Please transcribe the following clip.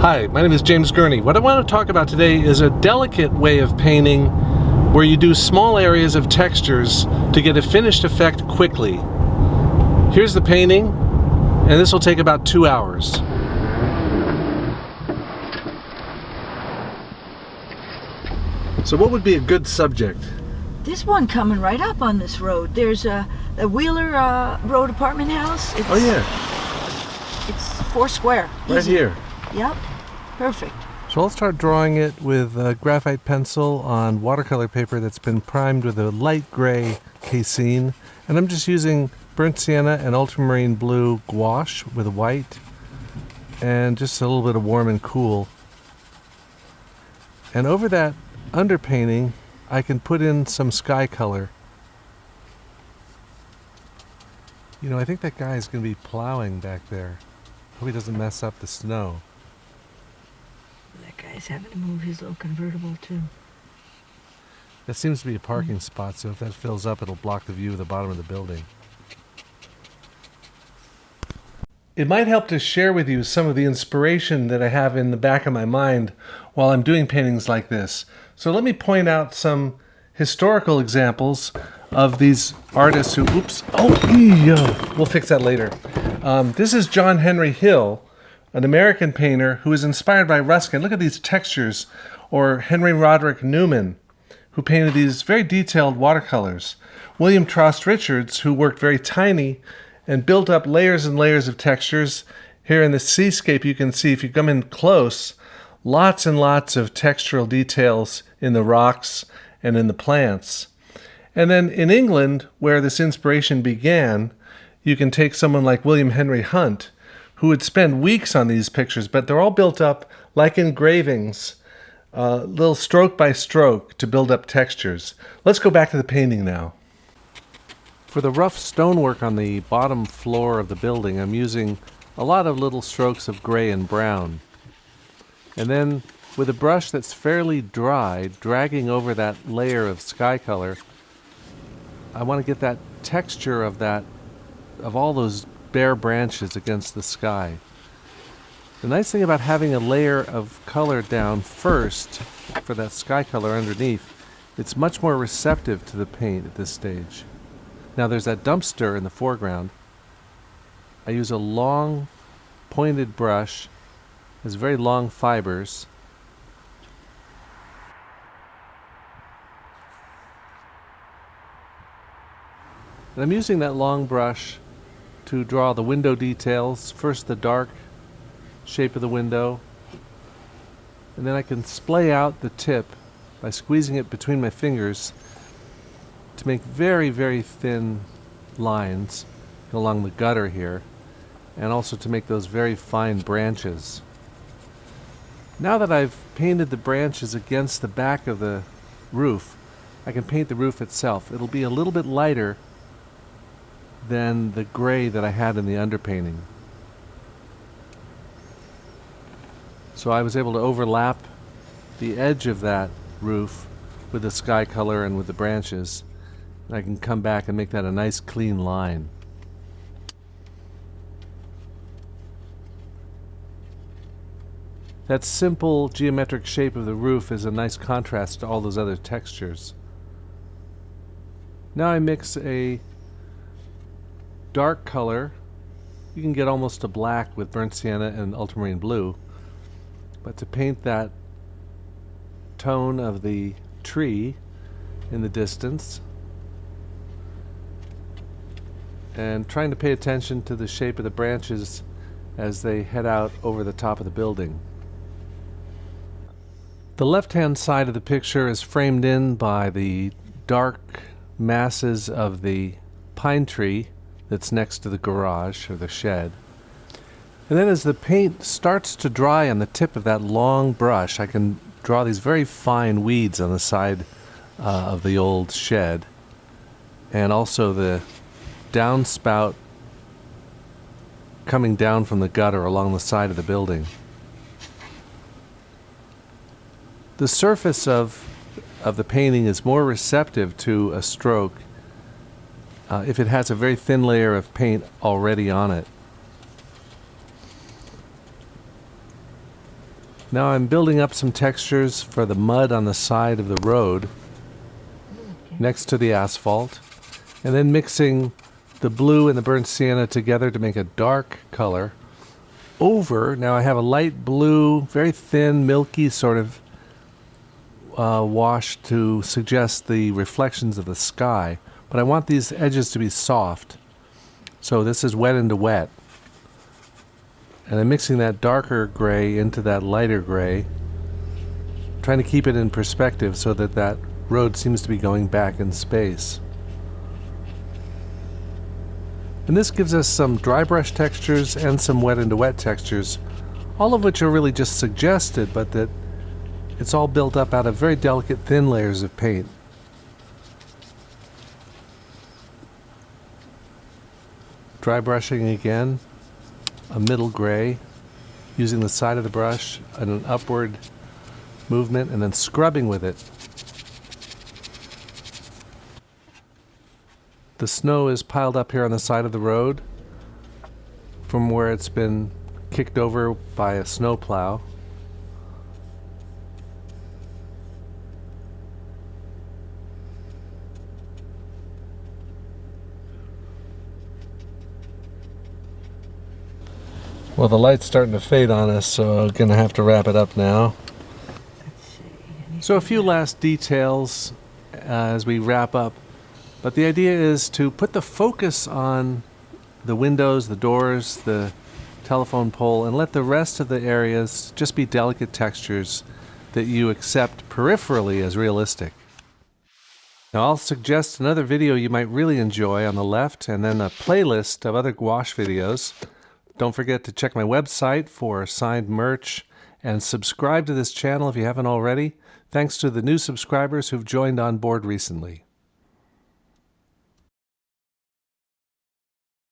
Hi, my name is James Gurney. What I want to talk about today is a delicate way of painting where you do small areas of textures to get a finished effect quickly. Here's the painting, and this will take about 2 hours. So what would be a good subject? This one coming right up on this road. There's a Wheeler Road apartment house. Oh yeah. It's 4 square. Right Easy. here. Yep. Perfect. So I'll start drawing it with a graphite pencil on watercolor paper that's been primed with a light gray casein. And I'm just using burnt sienna and ultramarine blue gouache with white and just a little bit of warm and cool. And over that underpainting, I can put in some sky color. You know, I think that guy is going to be plowing back there. Hope he doesn't mess up the snow. That guy's having to move his little convertible too. That seems to be a parking spot, so if that fills up, it'll block the view of the bottom of the building. It might help to share with you some of the inspiration that I have in the back of my mind while I'm doing paintings like this. So let me point out some historical examples of these artists who, we'll fix that later. This is John Henry Hill, an American painter who was inspired by Ruskin. Look at these textures. Or Henry Roderick Newman, who painted these very detailed watercolors. William Trost Richards, who worked very tiny and built up layers and layers of textures. Here in the seascape, you can see, if you come in close, lots and lots of textural details in the rocks and in the plants. And then in England, where this inspiration began, you can take someone like William Henry Hunt, who would spend weeks on these pictures, but they're all built up like engravings, little stroke by stroke to build up textures. Let's go back to the painting now. For the rough stonework on the bottom floor of the building, I'm using a lot of little strokes of gray and brown. And then with a brush that's fairly dry, dragging over that layer of sky color, I want to get that texture of all those bare branches against the sky. The nice thing about having a layer of color down first for that sky color underneath, it's much more receptive to the paint at this stage. Now there's that dumpster in the foreground. I use a long pointed brush, has very long fibers. And I'm using that long brush to draw the window details. First the dark shape of the window, and then I can splay out the tip by squeezing it between my fingers to make very, very thin lines along the gutter here, and also to make those very fine branches. Now that I've painted the branches against the back of the roof, I can paint the roof itself. It'll be a little bit lighter than the gray that I had in the underpainting. So I was able to overlap the edge of that roof with the sky color and with the branches. And I can come back and make that a nice clean line. That simple geometric shape of the roof is a nice contrast to all those other textures. Now I mix a dark color. You can get almost a black with burnt sienna and ultramarine blue, but to paint that tone of the tree in the distance, and trying to pay attention to the shape of the branches as they head out over the top of the building. The left-hand side of the picture is framed in by the dark masses of the pine tree that's next to the garage or the shed. And then as the paint starts to dry on the tip of that long brush, I can draw these very fine weeds on the side of the old shed, and also the downspout coming down from the gutter along the side of the building. The surface of the painting is more receptive to a stroke if it has a very thin layer of paint already on it. Now I'm building up some textures for the mud on the side of the road next to the asphalt, and then mixing the blue and the burnt sienna together to make a dark color. Now I have a light blue, very thin, milky sort of wash to suggest the reflections of the sky, but I want these edges to be soft. So this is wet into wet. And I'm mixing that darker gray into that lighter gray, trying to keep it in perspective so that that road seems to be going back in space. And this gives us some dry brush textures and some wet into wet textures, all of which are really just suggested, but that it's all built up out of very delicate thin layers of paint. Dry brushing again, a middle gray, using the side of the brush and an upward movement, and then scrubbing with it. The snow is piled up here on the side of the road from where it's been kicked over by a snowplow. Well, the light's starting to fade on us, so I'm going to have to wrap it up now. So a few last details as we wrap up. But the idea is to put the focus on the windows, the doors, the telephone pole, and let the rest of the areas just be delicate textures that you accept peripherally as realistic. Now I'll suggest another video you might really enjoy on the left, and then a playlist of other gouache videos. Don't forget to check my website for signed merch, and subscribe to this channel if you haven't already. Thanks to the new subscribers who've joined on board recently.